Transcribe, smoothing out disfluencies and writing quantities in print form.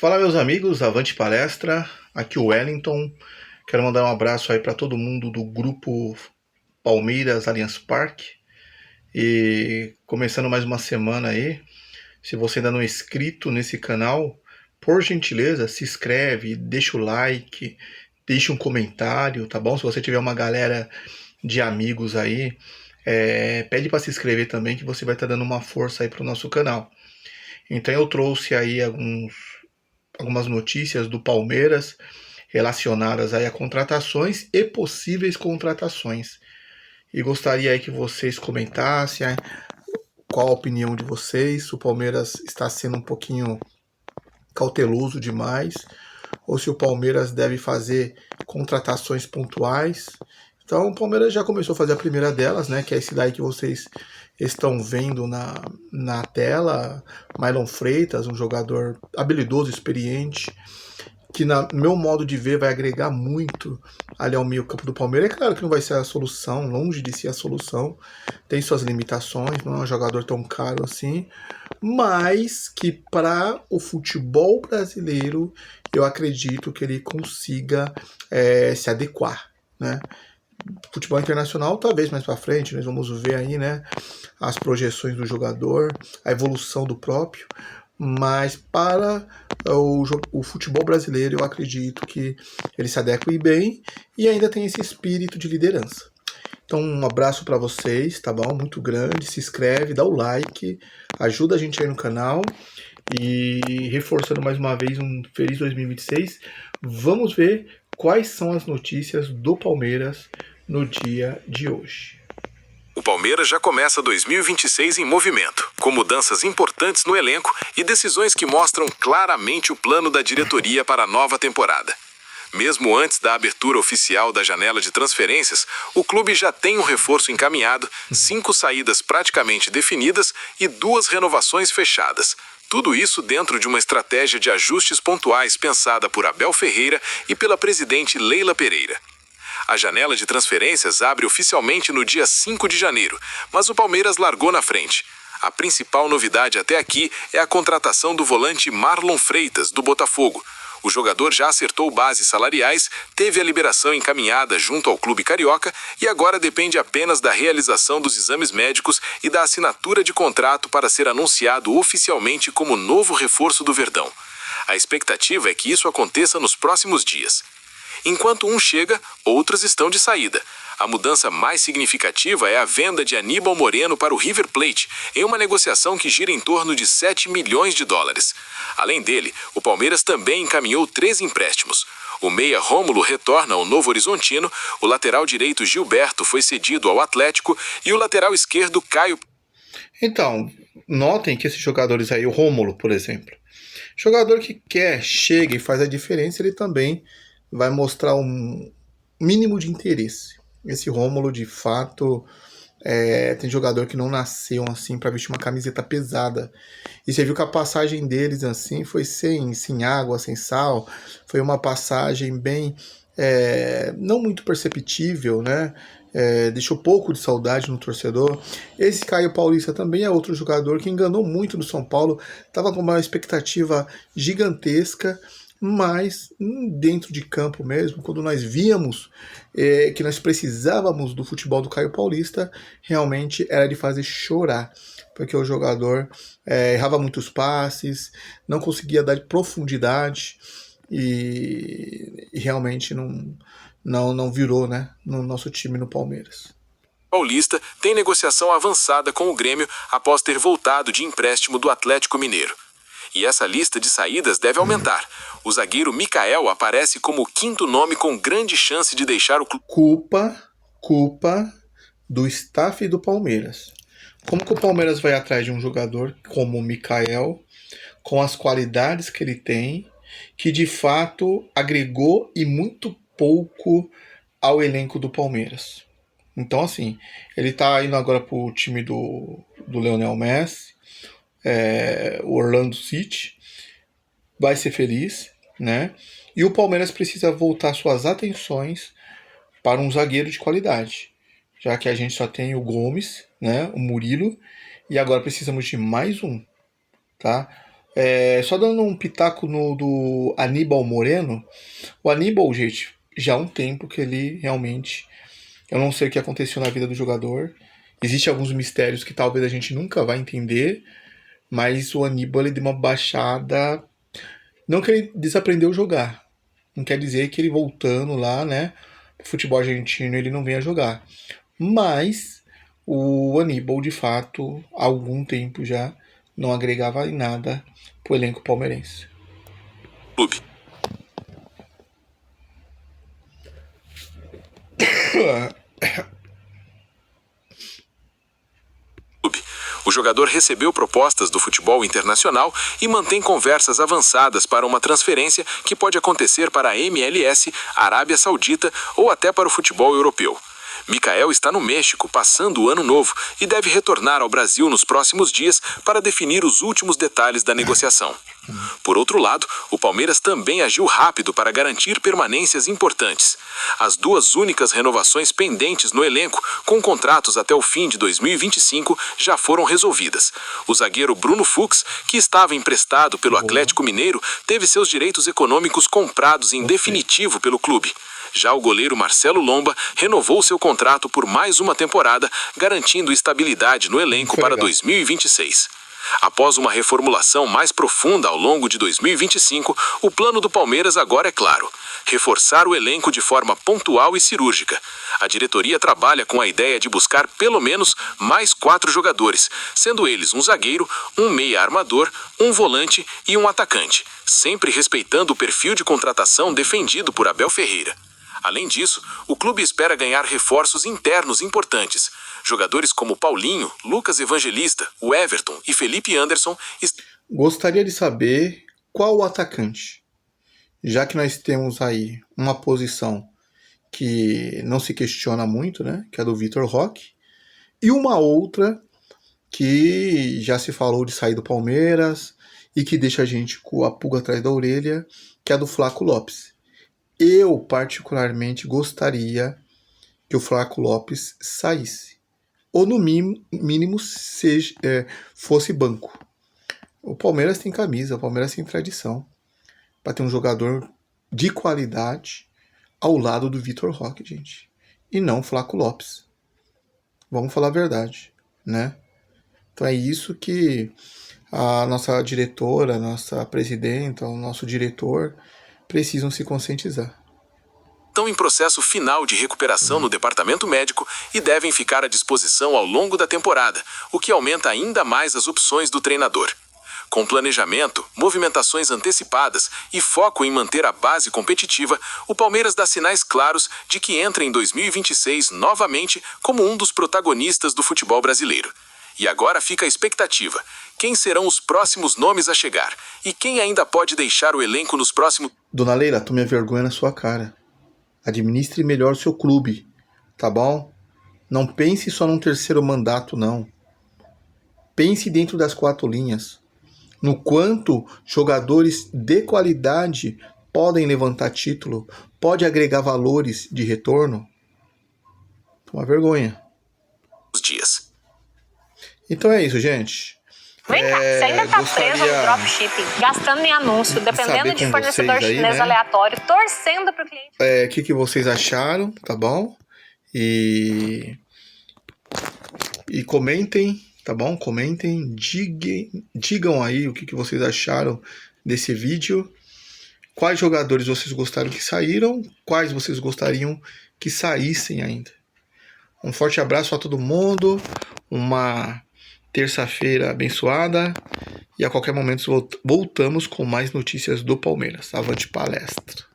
Fala meus amigos, avante palestra, aqui o Wellington. Quero mandar um abraço aí para todo mundo do grupo Palmeiras Allianz Parque. E começando mais uma semana aí, se você ainda não é inscrito nesse canal, por gentileza, se inscreve, deixa o like, deixa um comentário, tá bom? Se você tiver uma galera de amigos aí, pede para se inscrever também, que você vai estar dando uma força aí pro nosso canal. Então eu trouxe aí algumas notícias do Palmeiras relacionadas aí a contratações e possíveis contratações. E gostaria aí que vocês comentassem qual a opinião de vocês, se o Palmeiras está sendo um pouquinho cauteloso demais, ou se o Palmeiras deve fazer contratações pontuais. Então o Palmeiras já começou a fazer a primeira delas, né, que é esse daí que vocês estão vendo na tela, Marlon Freitas, um jogador habilidoso, experiente, que no meu modo de ver vai agregar muito ali ao meio campo do Palmeiras. É claro que não vai ser a solução, longe de ser a solução, tem suas limitações, não é um jogador tão caro assim, mas que para o futebol brasileiro eu acredito que ele consiga se adequar, né? Futebol internacional, talvez mais para frente, nós vamos ver aí, né, as projeções do jogador, a evolução do próprio, mas para o futebol brasileiro eu acredito que ele se adeque bem e ainda tem esse espírito de liderança. Então um abraço para vocês, tá bom? Muito grande, se inscreve, dá o like, ajuda a gente aí no canal e reforçando mais uma vez um feliz 2026, vamos ver quais são as notícias do Palmeiras no dia de hoje. O Palmeiras já começa 2026 em movimento, com mudanças importantes no elenco e decisões que mostram claramente o plano da diretoria para a nova temporada. Mesmo antes da abertura oficial da janela de transferências, o clube já tem um reforço encaminhado, 5 saídas praticamente definidas e 2 renovações fechadas. Tudo isso dentro de uma estratégia de ajustes pontuais pensada por Abel Ferreira e pela presidente Leila Pereira. A janela de transferências abre oficialmente no dia 5 de janeiro, mas o Palmeiras largou na frente. A principal novidade até aqui é a contratação do volante Marlon Freitas, do Botafogo. O jogador já acertou bases salariais, teve a liberação encaminhada junto ao clube carioca e agora depende apenas da realização dos exames médicos e da assinatura de contrato para ser anunciado oficialmente como novo reforço do Verdão. A expectativa é que isso aconteça nos próximos dias. Enquanto um chega, outros estão de saída. A mudança mais significativa é a venda de Aníbal Moreno para o River Plate, em uma negociação que gira em torno de 7 milhões de dólares. Além dele, o Palmeiras também encaminhou 3 empréstimos. O meia Rômulo retorna ao Novo Horizontino, o lateral direito Gilberto foi cedido ao Atlético e o lateral esquerdo Caio. Então, notem que esses jogadores aí, o Rômulo, por exemplo, jogador que chega e faz a diferença, ele também vai mostrar um mínimo de interesse. Esse Rômulo, de fato, tem jogador que não nasceu assim para vestir uma camiseta pesada. E você viu que a passagem deles assim foi sem água, sem sal. Foi uma passagem bem não muito perceptível, né? Deixou pouco de saudade no torcedor. Esse Caio Paulista também é outro jogador que enganou muito no São Paulo. Estava com uma expectativa gigantesca, mas dentro de campo mesmo, quando nós víamos que nós precisávamos do futebol do Caio Paulista, realmente era de fazer chorar, porque o jogador errava muitos passes, não conseguia dar profundidade e realmente não virou, né, no nosso time no Palmeiras. Paulista tem negociação avançada com o Grêmio após ter voltado de empréstimo do Atlético Mineiro. E essa lista de saídas deve aumentar. O zagueiro Mikael aparece como o 5º nome com grande chance de deixar o clube. Culpa do staff do Palmeiras. Como que o Palmeiras vai atrás de um jogador como o Mikael, com as qualidades que ele tem, que de fato agregou e muito pouco ao elenco do Palmeiras? Então, assim, ele tá indo agora pro time do Lionel Messi, o Orlando City, vai ser feliz, né? E o Palmeiras precisa voltar suas atenções para um zagueiro de qualidade, já que a gente só tem o Gomes, né, o Murilo, e agora precisamos de mais um, tá? Só dando um pitaco no do Aníbal Moreno. O Aníbal, gente, já há um tempo que ele realmente... Eu não sei o que aconteceu na vida do jogador. Existem alguns mistérios que talvez a gente nunca vai entender. Mas o Aníbal, ele deu uma baixada... Não que ele desaprendeu a jogar. Não quer dizer que ele voltando lá, né, pro futebol argentino, ele não venha jogar. Mas o Aníbal, de fato, há algum tempo já não agregava em nada pro elenco palmeirense. Clube. O jogador recebeu propostas do futebol internacional e mantém conversas avançadas para uma transferência que pode acontecer para a MLS, Arábia Saudita ou até para o futebol europeu. Micael está no México passando o ano novo e deve retornar ao Brasil nos próximos dias para definir os últimos detalhes da negociação. Por outro lado, o Palmeiras também agiu rápido para garantir permanências importantes. As duas únicas renovações pendentes no elenco, com contratos até o fim de 2025, já foram resolvidas. O zagueiro Bruno Fux, que estava emprestado pelo Atlético Mineiro, teve seus direitos econômicos comprados em definitivo pelo clube. Já o goleiro Marcelo Lomba renovou seu contrato por mais uma temporada, garantindo estabilidade no elenco para 2026. Após uma reformulação mais profunda ao longo de 2025, o plano do Palmeiras agora é claro: reforçar o elenco de forma pontual e cirúrgica. A diretoria trabalha com a ideia de buscar pelo menos mais 4 jogadores, sendo eles um zagueiro, um meia armador, um volante e um atacante, sempre respeitando o perfil de contratação defendido por Abel Ferreira. Além disso, o clube espera ganhar reforços internos importantes. Jogadores como Paulinho, Lucas Evangelista, o Everton e Felipe Anderson... Gostaria de saber qual o atacante. Já que nós temos aí uma posição que não se questiona muito, né? Que é a do Vitor Roque. E uma outra que já se falou de sair do Palmeiras e que deixa a gente com a pulga atrás da orelha, que é a do Flaco Lopes. Eu, particularmente, gostaria que o Flaco Lopes saísse. Ou, no mínimo, fosse banco. O Palmeiras tem camisa, o Palmeiras tem tradição para ter um jogador de qualidade ao lado do Vitor Roque, gente. E não o Flaco Lopes. Vamos falar a verdade, né? Então é isso que a nossa diretora, a nossa presidenta, o nosso diretor precisam se conscientizar. Estão em processo final de recuperação no departamento médico e devem ficar à disposição ao longo da temporada, o que aumenta ainda mais as opções do treinador. Com planejamento, movimentações antecipadas e foco em manter a base competitiva, o Palmeiras dá sinais claros de que entra em 2026 novamente como um dos protagonistas do futebol brasileiro. E agora fica a expectativa: quem serão os próximos nomes a chegar? E quem ainda pode deixar o elenco nos próximos... Dona Leila, tome a vergonha na sua cara. Administre melhor o seu clube, tá bom? Não pense só num terceiro mandato, não. Pense dentro das 4 linhas. No quanto jogadores de qualidade podem levantar título, pode agregar valores de retorno. Uma vergonha. dias. Então é isso, gente. Vem cá, você ainda tá preso no dropshipping, gastando em anúncio, dependendo de fornecedor chinês, né, aleatório, torcendo pro cliente. O que vocês acharam, tá bom? E comentem, tá bom? Comentem, digam aí o que vocês acharam desse vídeo. Quais jogadores vocês gostaram que saíram, quais vocês gostariam que saíssem ainda. Um forte abraço a todo mundo, uma terça-feira abençoada e a qualquer momento voltamos com mais notícias do Palmeiras. Avante palestra!